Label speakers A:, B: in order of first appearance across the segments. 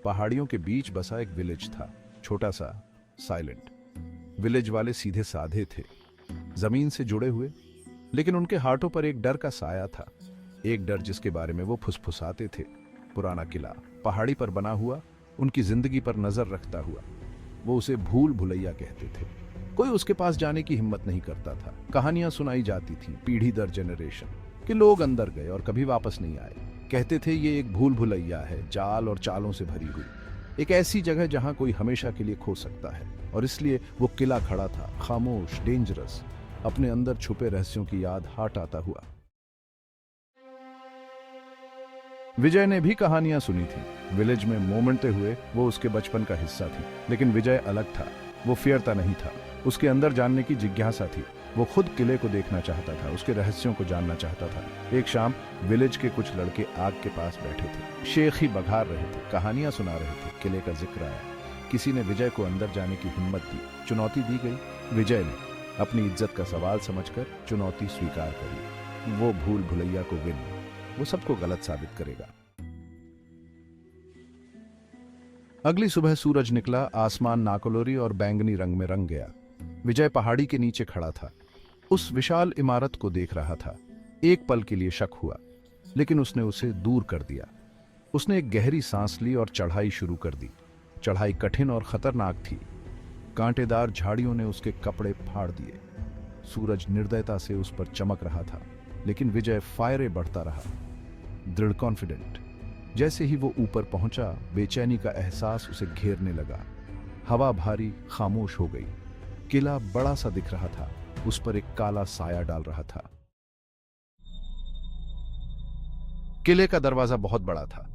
A: पहाड़ियों के बीच बसा एक विलेज था, छोटा सा, साइलेंट। विलेज वाले सीधे साधे थे, जमीन से जुड़े हुए, लेकिन उनके हाथों पर एक डर का साया था। एक डर जिसके बारे में वो फुसफुसाते थे। पुराना किला पहाड़ी पर बना हुआ, उनकी जिंदगी पर नजर रखता हुआ। वो उसे भूल भुलैया कहते थे। कोई उसके पास जाने की हिम्मत नहीं करता था। कहानियां सुनाई जाती थीं पीढ़ी दर जनरेशन, कि लोग अंदर गए और कभी वापस नहीं आए। कहते थे ये एक भूल भुलैया है, जाल और चालों से भरी हुई, एक ऐसी जगह जहां कोई हमेशा के लिए खो सकता है। और इसलिए वो किला खड़ा था, खामोश, डेंजरस, अपने अंदर छुपे रहस्यों की याद हाट आता हुआ। विजय ने भी कहानियां सुनी थी। विलेज में मोमनते हुए वो उसके बचपन का हिस्सा थी। लेकिन विजय अलग था। वो फियरता नहीं था, उसके अंदर जानने की जिज्ञासा थी। वो खुद किले को देखना चाहता था, उसके रहस्यों को जानना चाहता था। एक शाम विलेज के कुछ लड़के आग के पास बैठे थे, शेख ही बघार रहे थे, कहानियां सुना रहे थे। किले का जिक्र आया। किसी ने विजय को अंदर जाने की हिम्मत दी, चुनौती दी गई। विजय ने अपनी इज्जत का सवाल समझकर चुनौती स्वीकार करी। वो भूल भुलैया को विन, वो सबको गलत साबित करेगा। अगली सुबह सूरज निकला, आसमान नाकोलोरी और बैंगनी रंग में रंग गया। विजय पहाड़ी के नीचे खड़ा था, उस विशाल इमारत को देख रहा था। एक पल के लिए शक हुआ, लेकिन उसने उसे दूर कर दिया। उसने एक गहरी सांस ली और चढ़ाई शुरू कर दी। चढ़ाई कठिन और खतरनाक थी। कांटेदार झाड़ियों ने उसके कपड़े फाड़ दिए। सूरज निर्दयता से उस पर चमक रहा था, लेकिन विजय फायरे बढ़ता रहा, दृढ़, कॉन्फिडेंट। जैसे ही वो ऊपर पहुंचा, बेचैनी का एहसास उसे घेरने लगा। हवा भारी, खामोश हो गई। किला बड़ा सा दिख रहा था, उस पर एक काला साया डाल रहा था। किले का दरवाजा बहुत बड़ा था,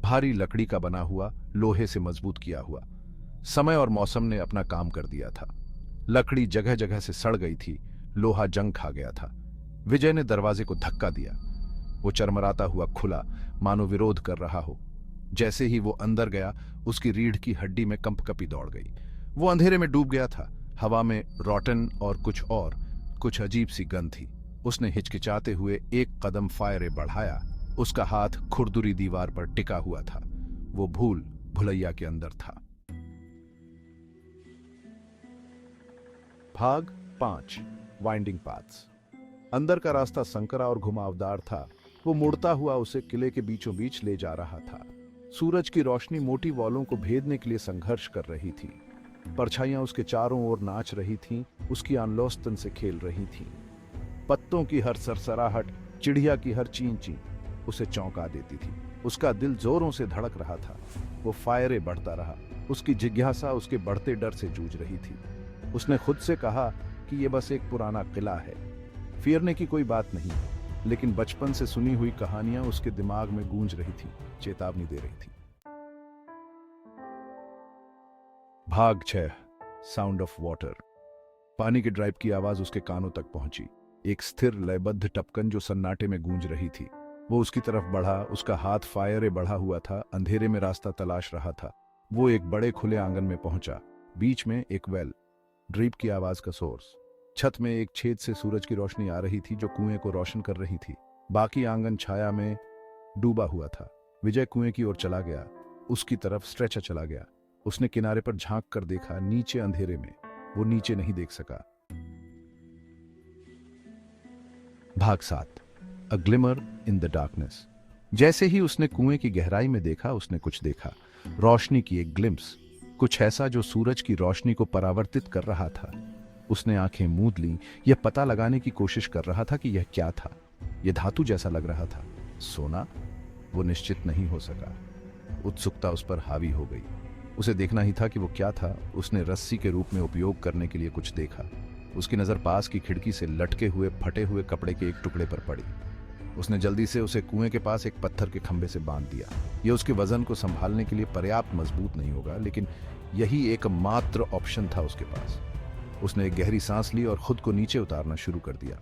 A: भारी लकड़ी का बना हुआ, लोहे से मजबूत किया हुआ। समय और मौसम ने अपना काम कर दिया था। लकड़ी जगह जगह से सड़ गई थी, लोहा जंग खा गया था। विजय ने दरवाजे को धक्का दिया। वो चरमराता हुआ खुला, मानो विरोध कर रहा हो। जैसे ही वो अंदर गया, उसकी रीढ़ की हड्डी में कंपकपी दौड़ गई। वो अंधेरे में डूब गया था। हवा में रॉटन और कुछ अजीब सी गंध थी। उसने हिचकिचाते हुए एक कदम फायरे बढ़ाया। उसका हाथ खुरदुरी दीवार पर टिका हुआ था। वो भूल भुलैया के अंदर था। भाग 5, वाइंडिंग पाथ्स। अंदर का रास्ता संकरा और घुमावदार था। वो मुड़ता हुआ उसे किले के बीचों बीच ले जा रहा था। सूरज की रोशनी मोटी वॉलों को भेदने के लिए संघर्ष कर रही थी। परछाइयां उसके चारों ओर नाच रही थीं, उसकी आंलोस्तन से खेल रही थीं। पत्तों की हर सरसराहट, चिड़िया की हर चीं चीं उसे चौंका देती थी। उसका दिल जोरों से धड़क रहा था। वो फायरे बढ़ता रहा। उसकी जिज्ञासा उसके बढ़ते डर से जूझ रही थी। उसने खुद से कहा कि यह बस एक पुराना किला है, फिरने की कोई बात नहीं। लेकिन बचपन से सुनी हुई कहानियां उसके दिमाग में गूंज रही थी, चेतावनी दे रही थी। भाग 6, साउंड ऑफ वाटर। पानी के ड्राइव की आवाज उसके कानों तक पहुंची, एक स्थिर लयबद्ध टपकन जो सन्नाटे में गूंज रही थी। वो उसकी तरफ बढ़ा, उसका हाथ फायरे बढ़ा हुआ था, अंधेरे में रास्ता तलाश रहा था। वो एक बड़े खुले आंगन में पहुंचा। बीच में एक वेल, ड्रिप की आवाज का सोर्स। छत में एक छेद से सूरज की रोशनी आ रही थी जो कुएं को रोशन कर रही थी। बाकी आंगन छाया में डूबा हुआ था। विजय कुएं की ओर चला गया, उसकी तरफ स्ट्रेचर चला गया। उसने किनारे पर झांक कर देखा, नीचे अंधेरे में। वो नीचे नहीं देख सका। भाग 7, अ ग्लिमर इन द डार्कनेस। जैसे ही उसने कुएं की गहराई में देखा, उसने कुछ देखा। रोशनी की एक ग्लिम्स, कुछ ऐसा जो सूरज की रोशनी को परावर्तित कर रहा था। उसने आंखें मूंद लीं, यह पता लगाने की कोशिश कर रहा था कि यह क्या था। यह धातु जैसा लग रहा था। सोना? वो निश्चित नहीं हो सका। उत्सुकता उस पर हावी हो गई। उसे देखना ही था कि वो क्या था। उसने रस्सी के रूप में उपयोग करने के लिए कुछ देखा। उसकी नजर पास की खिड़की से लटके हुए फटे हुए कपड़े के एक टुकड़े पर पड़ी। उसने जल्दी से उसे कुएं के पास एक पत्थर के खंभे से बांध दिया। यह उसके वजन को संभालने के लिए पर्याप्त मजबूत नहीं होगा, लेकिन यही एकमात्र ऑप्शन था उसके पास। उसने एक गहरी सांस ली और खुद को नीचे उतारना शुरू कर दिया।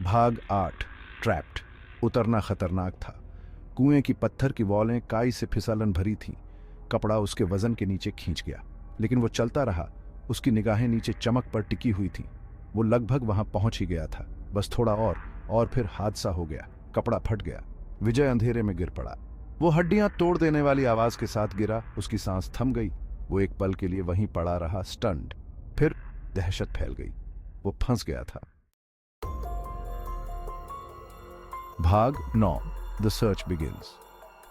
A: भाग 8, ट्रैप्ड। उतरना खतरनाक था। कुएं की पत्थर की वॉलें काई से फिसलन भरी थीं। कपड़ा उसके वजन के नीचे खींच गया, लेकिन वो चलता रहा। उसकी निगाहें नीचे चमक पर टिकी हुई थीं। वो लगभग वहां पहुंच ही गया था, बस थोड़ा और फिर हादसा हो गया। कपड़ा फट गया। विजय अंधेरे में गिर पड़ा। वो हड्डियां तोड़ देने वाली आवाज के साथ गिरा। उसकी सांस थम गई। वो एक पल के लिए वहीं पड़ा रहा, स्टन्ड। फिर दहशत फैल गई। वो फंस गया था। भाग 9। The search begins.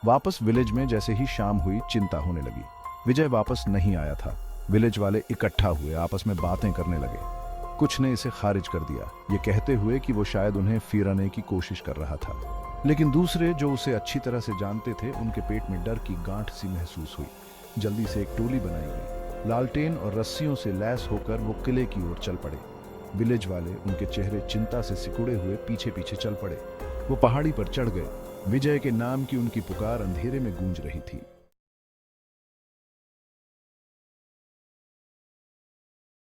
A: वापस विलेज में जैसे ही शाम हुई, चिंता होने लगी। विजय वापस नहीं आया था। विलेज वाले इकट्ठा हुए, आपस में बातें करने लगे। कुछ ने इसे खारिज कर दिया, ये कहते हुए कि वो शायद उन्हें फिराने की कोशिश कर रहा था। लेकिन दूसरे, जो उसे अच्छी तरह से जानते थे, उनके पेट में डर की गांठ सी महसूस हुई। जल्दी से एक टोली बनाई गई। लालटेन और रस्सियों से लैस होकर वो किले की ओर चल पड़े। विलेज वाले, उनके चेहरे चिंता से सिकुड़े हुए, पीछे पीछे चल पड़े। वो पहाड़ी पर चढ़ गए। विजय के नाम की उनकी पुकार अंधेरे में गूंज रही थी।